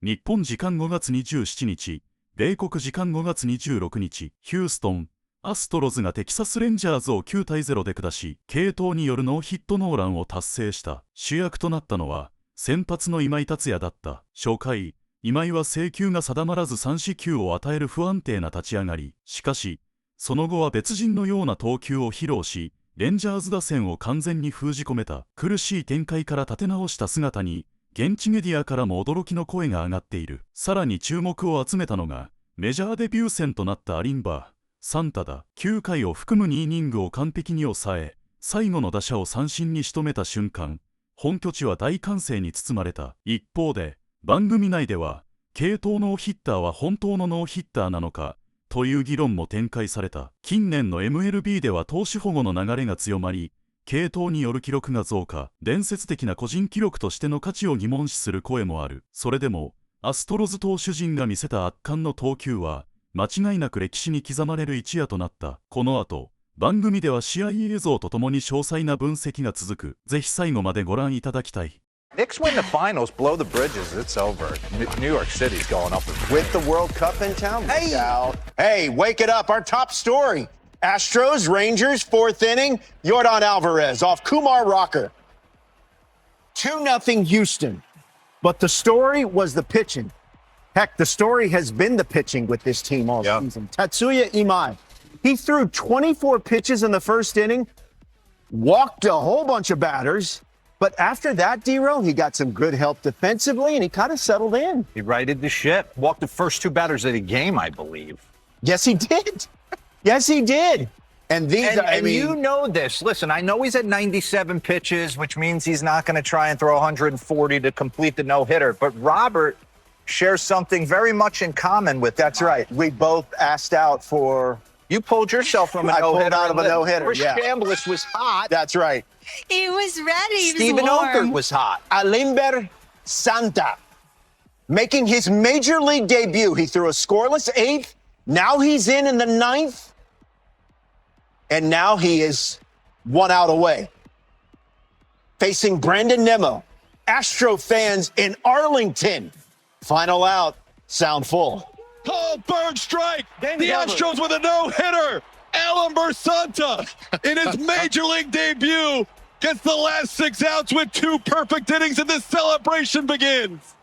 日本時間5月27日、米国時間5月26日、ヒューストン、アストロズがテキサスレンジャーズを9対0で下し、継投によるノーヒットノーランを達成した。主役となったのは、先発の今井達也だった。初回、今井は制球が定まらず3四球を与える不安定な立ち上がり。しかし、その後は別人のような投球を披露し、レンジャーズ打線を完全に封じ込めた。苦しい展開から立て直した姿に、現地メディアからも驚きの声が上がっている。さらに注目を集めたのが、メジャーデビュー戦となったアリンバー、サンタだ。9回を含む2イニングを完璧に抑え、最後の打者を三振に仕留めた瞬間、本拠地は大歓声に包まれた。一方で、番組内では、継投ノーヒッターは本当のノーヒッターなのか、という議論も展開された。近年の MLB では投手保護の流れが強まり、継投による記録が増加、伝説的な個人記録としての価値を疑問視する声もある。それでも、アストロズ投手陣が見せた圧巻の投球は、間違いなく歴史に刻まれる一夜となった。この後、番組では試合映像とともに詳細な分析が続く。ぜひ最後までご覧いただきたい。Knicks win the finals, blow the bridges, it's over. New York City's going up with the World Cup in town. Hey, wake it up. Our top story. Astros, Rangers, fourth inning. Yordan Alvarez off Kumar Rocker. 2-0 Houston. But the story was the pitching. Heck, the story has been the pitching with this team all season. Tatsuya Imai. He threw 24 pitches in the first inning, walked a whole bunch of batters. But after that, D-Row, he got some good help defensively, and he kind of settled in. He righted the ship. Walked the first two batters of the game, I believe. Yes, he did. Yes, he did. And these, I mean, you know this. Listen, I know he's at 97 pitches, which means he's not going to try and throw 140 to complete the no-hitter. But Robert shares something very much in common with That's right. We both asked out for... You pulled yourself from a no-hitter. I pulled out of a no-hitter, Chris Chambliss was hot. That's right. He was ready. Stephen Okert was hot. Alimber Santa, making his major league debut. He threw a scoreless eighth. Now he's in the ninth. And now he is 1 out away. Facing Brandon Nimmo. Astro fans in Arlington. Final out. Sound full. Called bird strike. The Astros with a no-hitter. Alimber Santa in his major league debut gets the last 6 outs with 2 perfect innings, and this celebration begins.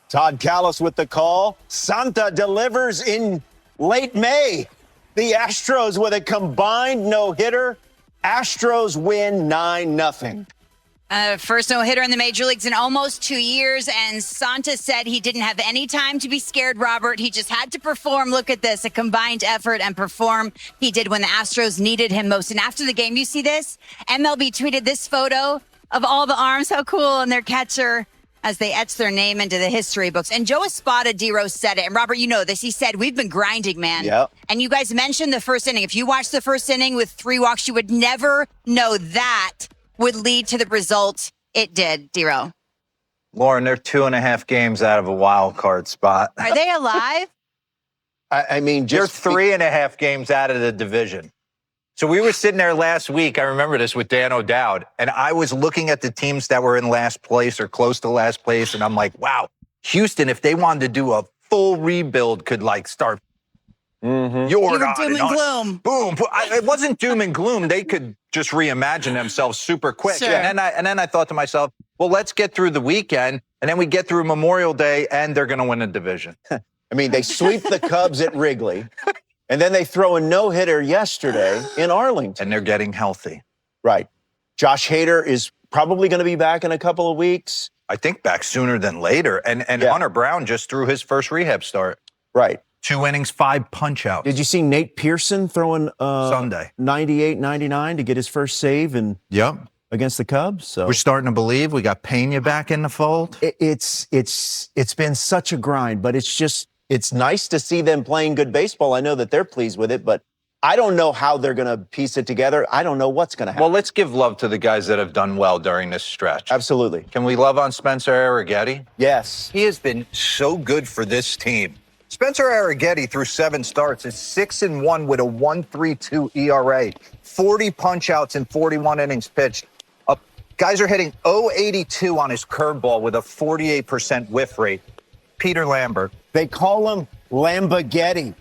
Todd Callis with the call. Santa delivers in late May. The Astros with a combined no-hitter. Astros win 9-0. First no-hitter in the major leagues in almost 2 years, and Santa said he didn't have any time to be scared, Robert. He just had to perform. Look at this, a combined effort and perform he did when the Astros needed him most. And after the game, you see this? MLB tweeted this photo of all the arms, how cool, and their catcher as they etch their name into the history books. And Joe Espada, D-Rose said it, and Robert, you know this. He said, we've been grinding, man. Yep. And you guys mentioned the first inning. If you watched the first inning with 3 walks, you would never know that would lead to the result it did, D-Row. Lauren, they're 2.5 games out of a wild card spot. Are they alive? I mean, just... They're 3.5 games out of the division. So we were sitting there last week, I remember this, with Dan O'Dowd, and I was looking at the teams that were in last place or close to last place, and I'm like, wow, Houston, if they wanted to do a full rebuild, could, like, start... You were doom and gloom. Boom. It wasn't doom and gloom. They could just reimagine themselves super quick. Sure. And then I thought to myself, well, let's get through the weekend, and then we get through Memorial Day, and they're going to win a division. I mean, they sweep the Cubs at Wrigley, and then they throw a no-hitter yesterday in Arlington. And they're getting healthy. Right. Josh Hader is probably going to be back in a couple of weeks. I think back sooner than later. And Hunter Brown just threw his first rehab start. Right. 2 innings, 5 punch-outs. Did you see Nate Pearson throwing Sunday 98-99 to get his first save against the Cubs? So we're starting to believe. We got Pena back in the fold. It's been such a grind, but it's nice to see them playing good baseball. I know that they're pleased with it, but I don't know how they're going to piece it together. I don't know what's going to happen. Well, let's give love to the guys that have done well during this stretch. Absolutely. Can we love on Spencer Arrighetti? Yes. He has been so good for this team. Spencer Arrighetti, through 7 starts, is 6-1 with a 1.32 ERA, 40 punch-outs in 41 innings pitched. Guys are hitting .082 on his curveball with a 48% whiff rate. Peter Lambert. They call him Lamborghini.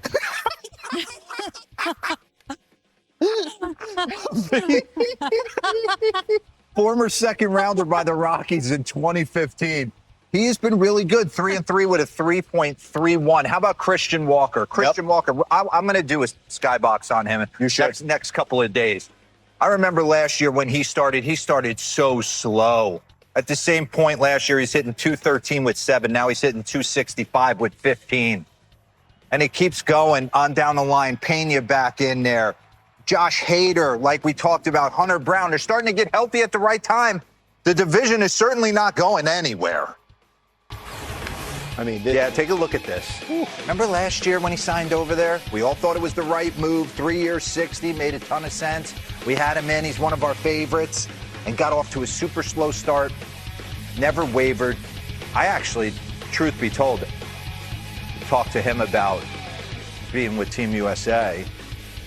Former second rounder by the Rockies in 2015. He's been really good, 3-3 with a 3.31. How about Christian Walker? Christian Walker, I'm going to do a skybox on him next couple of days. I remember last year when he started so slow. At the same point last year, he's hitting 213 with 7. Now he's hitting 265 with 15. And it keeps going on down the line. Pena back in there. Josh Hader, like we talked about, Hunter Brown, they're starting to get healthy at the right time. The division is certainly not going anywhere. I mean, yeah, take a look at this. Remember last year when he signed over there? We all thought it was the right move. 3 years, 60, made a ton of sense. We had him in. He's one of our favorites and got off to a super slow start. Never wavered. I actually, truth be told, talked to him about being with Team USA,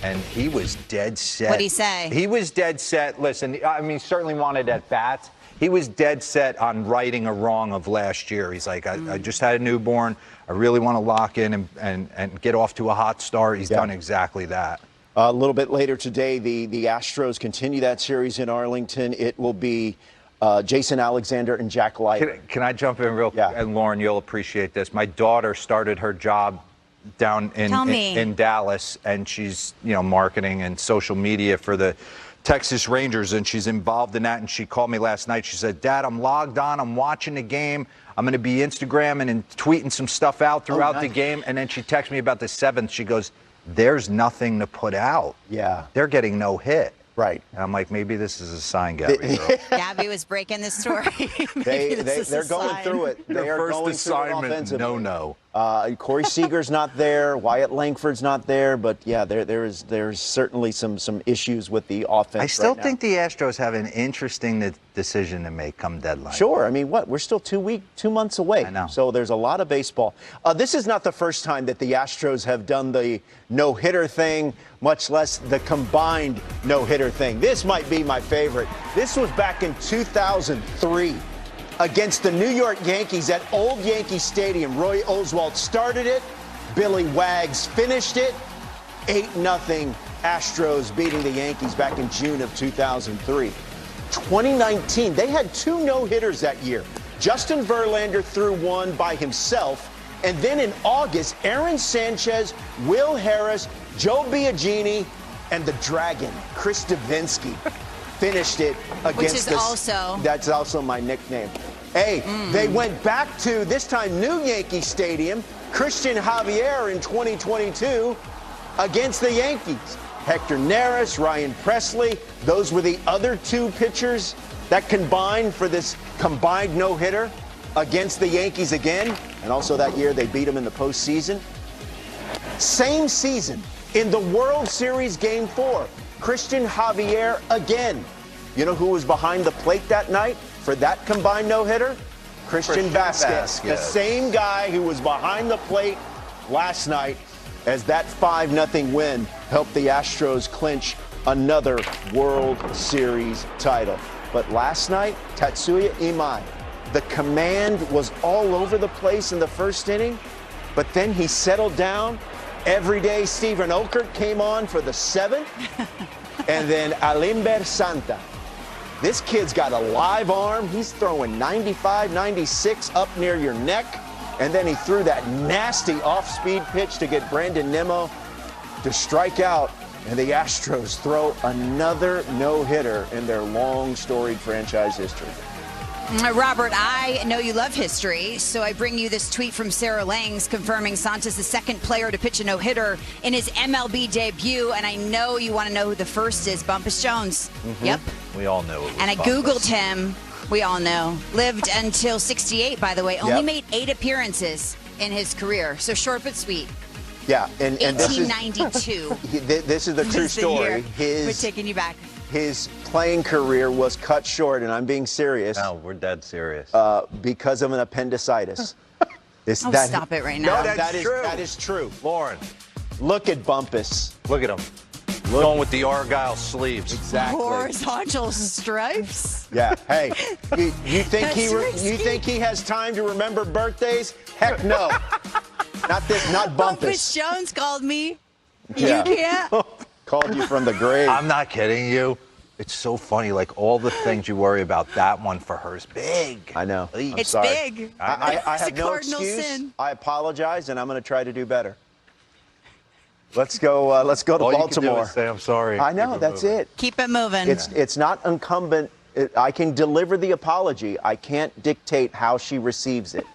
and he was dead set. What'd he say? He was dead set. Listen, I mean, certainly wanted at bats. He was dead set on righting a wrong of last year. He's like, I just had a newborn. I really want to lock in and get off to a hot start. He's done exactly that. A little bit later today, the Astros continue that series in Arlington. It will be Jason Alexander and Jack Leiter. Can I jump in real quick? Yeah. And Lauren, you'll appreciate this. My daughter started her job down in Dallas, and she's, marketing and social media for the Texas Rangers, and she's involved in that. And she called me last night. She said, Dad, I'm logged on. I'm watching the game. I'm going to be Instagramming and tweeting some stuff out throughout the game. And then she texted me about the 7th. She goes, there's nothing to put out. Yeah. They're getting no hit. Right. And I'm like, maybe this is a sign, Gabby. Gabby was breaking the story. They're going through it. They are first going assignment, through it offensively. no. Corey Seager's not there. Wyatt Langford's not there. But yeah, there's certainly some issues with the offense. I still right think the Astros have an interesting decision to make come deadline. Sure. I mean, we're still 2 months away. I know. So there's a lot of baseball. This is not the first time that the Astros have done the no-hitter thing, much less the combined no-hitter thing. This might be my favorite. This was back in 2003 against the New York Yankees at Old Yankee Stadium. Roy Oswalt started it. Billy Wags finished it. 8-0 Astros beating the Yankees back in June of 2003. 2019, they had 2 no-hitters that year. Justin Verlander threw one by himself. And then in August, Aaron Sanchez, Will Harris, Joe Biagini, and the Dragon, Chris Davinsky, finished it against that's also my nickname. Hey, they went back to, this time, new Yankee Stadium, Christian Javier in 2022 against the Yankees. Hector Neris, Ryan Presley, those were the other 2 pitchers that combined for this combined no-hitter against the Yankees again. And also that year they beat them in the postseason. Same season, in the World Series Game 4, Christian Javier again. You know who was behind the plate that night for that combined no-hitter? Christian Vasquez. The same guy who was behind the plate last night as that 5-0 win helped the Astros clinch another World Series title. But last night, Tatsuya Imai, the command was all over the place in the first inning, but then he settled down. Everyday Stephen Okert came on for the 7th, and then Alimber Santa. This kid's got a live arm. He's throwing 95, 96 up near your neck, and then he threw that nasty off-speed pitch to get Brandon Nimmo to strike out, and the Astros throw another no-hitter in their long, storied franchise history. Robert, I know you love history, so I bring you this tweet from Sarah Langs confirming Santa's the 2nd player to pitch a no-hitter in his MLB debut, and I know you want to know who the first is, Bumpus Jones. Yep. We all know it was And I Googled him. We all know. Lived until 68, by the way. Only made 8 appearances in his career, so short but sweet. Yeah, and 1892. This is the true story. We're taking you back. His playing career was cut short, and I'm being serious. No, we're dead serious. Because of an appendicitis. Stop it right now. No, that's true. That is true. Lauren, Look at Bumpus. look at him. Going with the Argyle sleeves. Exactly. Horizontal stripes. Yeah. Hey, you think That's you think he has time to remember birthdays? Heck no. Not this. Not Bumpus Bumpus. Jones called me. Yeah. You can't. Called you from the grave. I'm not kidding you. It's so funny. Like all the things you worry about, that one for her is big. I know. I'm It's sorry. big. I It's have a no cardinal excuse. sin. I apologize, and I'm going to try to do better. Let's go. Let's go to All you can do Baltimore. is say, I'm sorry. I know. That's it. Keep it moving. It's not incumbent. I can deliver the apology. I can't dictate how she receives it.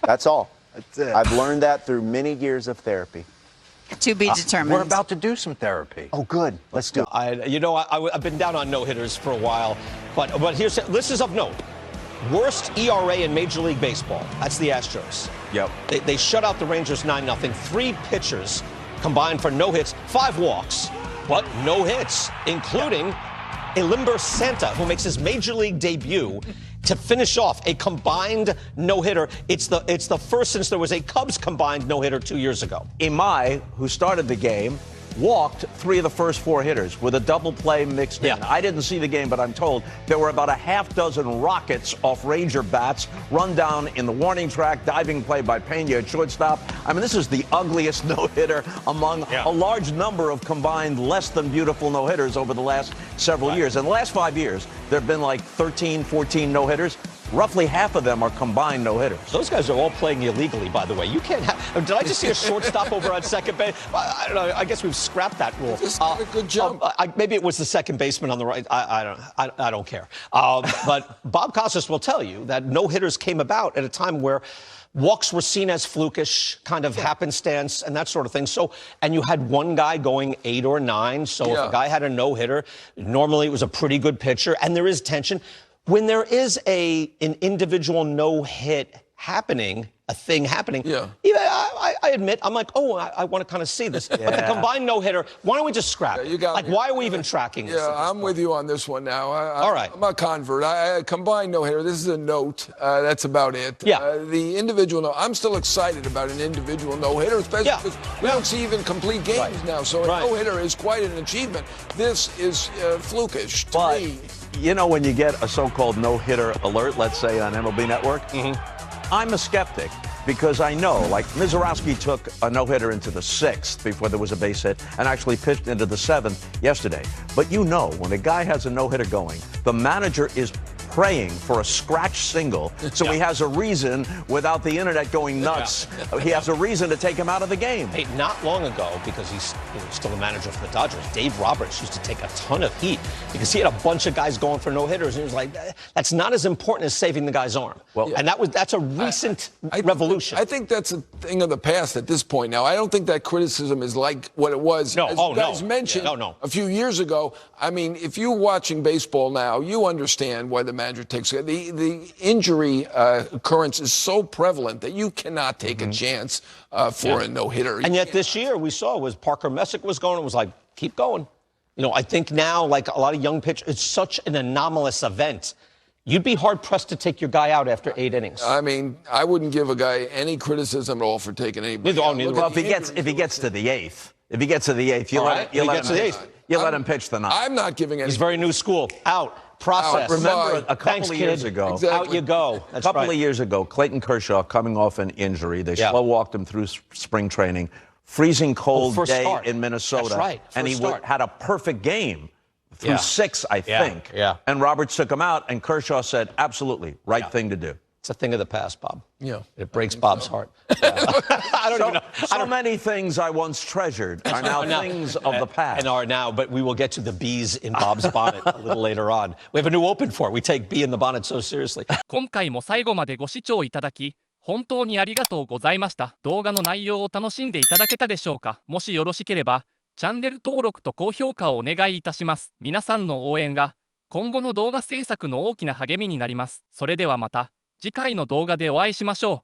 That's all. That's it. I've learned that through many years of therapy. To be determined. We're about to do some therapy. Oh, good. Let's do it. I've been down on no-hitters for a while, but this is of note. Worst ERA in Major League Baseball. That's the Astros. Yep. They shut out the Rangers 9-0. 3 pitchers combined for no hits, 5 walks, but no hits, including MLb Santa, who makes his Major League debut to finish off a combined no-hitter. It's the first since there was a Cubs combined no-hitter 2 years ago. Imai, who started the game, walked 3 of the first 4 hitters with a double play mixed in. I didn't see the game, but I'm told there were about a half dozen rockets off Ranger bats run down in the warning track, diving play by Pena at shortstop. I mean, this is the ugliest no-hitter among a large number of combined less than beautiful no-hitters over the last several years. In the last 5 years, there have been like 13, 14 no-hitters. Roughly half of them are combined no-hitters. Those guys are all playing illegally, by the way. You can't have... Did I just see a shortstop over on second base? I don't know. I guess we've scrapped that rule. Just did a good jump. Maybe it was the second baseman on the right. I don't care. But Bob Costas will tell you that no-hitters came about at a time where walks were seen as flukish, kind of happenstance and that sort of thing. So, and you had one guy going 8 or 9. So if a guy had a no-hitter, normally it was a pretty good pitcher, and there is tension. When there is an individual no-hit happening, a thing happening, even I admit, I'm like, I want to kind of see this. But the combined no-hitter, why don't we just scrap it? Why are we even tracking this? I'm with you on this one now. All right. I'm a convert. Combined no-hitter, this is a note. That's about it. The individual no, I'm still excited about an individual no-hitter, especially because we don't see even complete games now. So a no-hitter is quite an achievement. This is flukish to me. You know, when you get a so-called no-hitter alert, let's say on MLB Network, I'm a skeptic because I know, like Mizorowski took a no-hitter into the 6th before there was a base hit and actually pitched into the 7th yesterday. But you know, when a guy has a no-hitter going, the manager is praying for a scratch single, so he has a reason, without the internet going nuts, he has a reason to take him out of the game. Hey, not long ago, because he's still the manager for the Dodgers, Dave Roberts used to take a ton of heat because he had a bunch of guys going for no-hitters, and he was like, that's not as important as saving the guy's arm. Well, and that's a recent revolution. I think that's a thing of the past at this point now. I don't think that criticism is like what it was. As you guys mentioned a few years ago. I mean, if you're watching baseball now, you understand why the manager takes it. The injury occurrence is so prevalent that you cannot take a chance for a no-hitter. And yet this year we saw was Parker Messick was going. It was like, keep going. You know, I think now, like a lot of young pitchers, it's such an anomalous event. You'd be hard-pressed to take your guy out after 8 innings. I mean, I wouldn't give a guy any criticism at all for taking anybody out. Well, if he gets to the 8th, you let him pitch the 9th. I'm not giving any. He's very new school. Out. Process. Remember, a couple of years ago, out you go. A couple of years ago, Clayton Kershaw coming off an injury. They slow walked him through spring training. Freezing cold day in Minnesota. That's right. And he had a perfect game through 6, I think. And Roberts took him out, and Kershaw said, absolutely, right thing to do. It's a thing of the past, Bob. Yeah. It breaks Bob's heart. I don't even know. So many things I once treasured are now things of the past. And are now, but we will get to the bees in Bob's bonnet a little later on. We have a new open for it. We take bee in the bonnet so seriously. 今回も最後までご視聴いただき、本当にありがとうございました。動画の内容を楽しんでいただけたでしょうか。もしよろしければ、チャンネル登録と高評価をお願いいたします。皆さんの応援が今後の動画制作の大きな励みになります。それではまた次回の動画でお会いしましょう。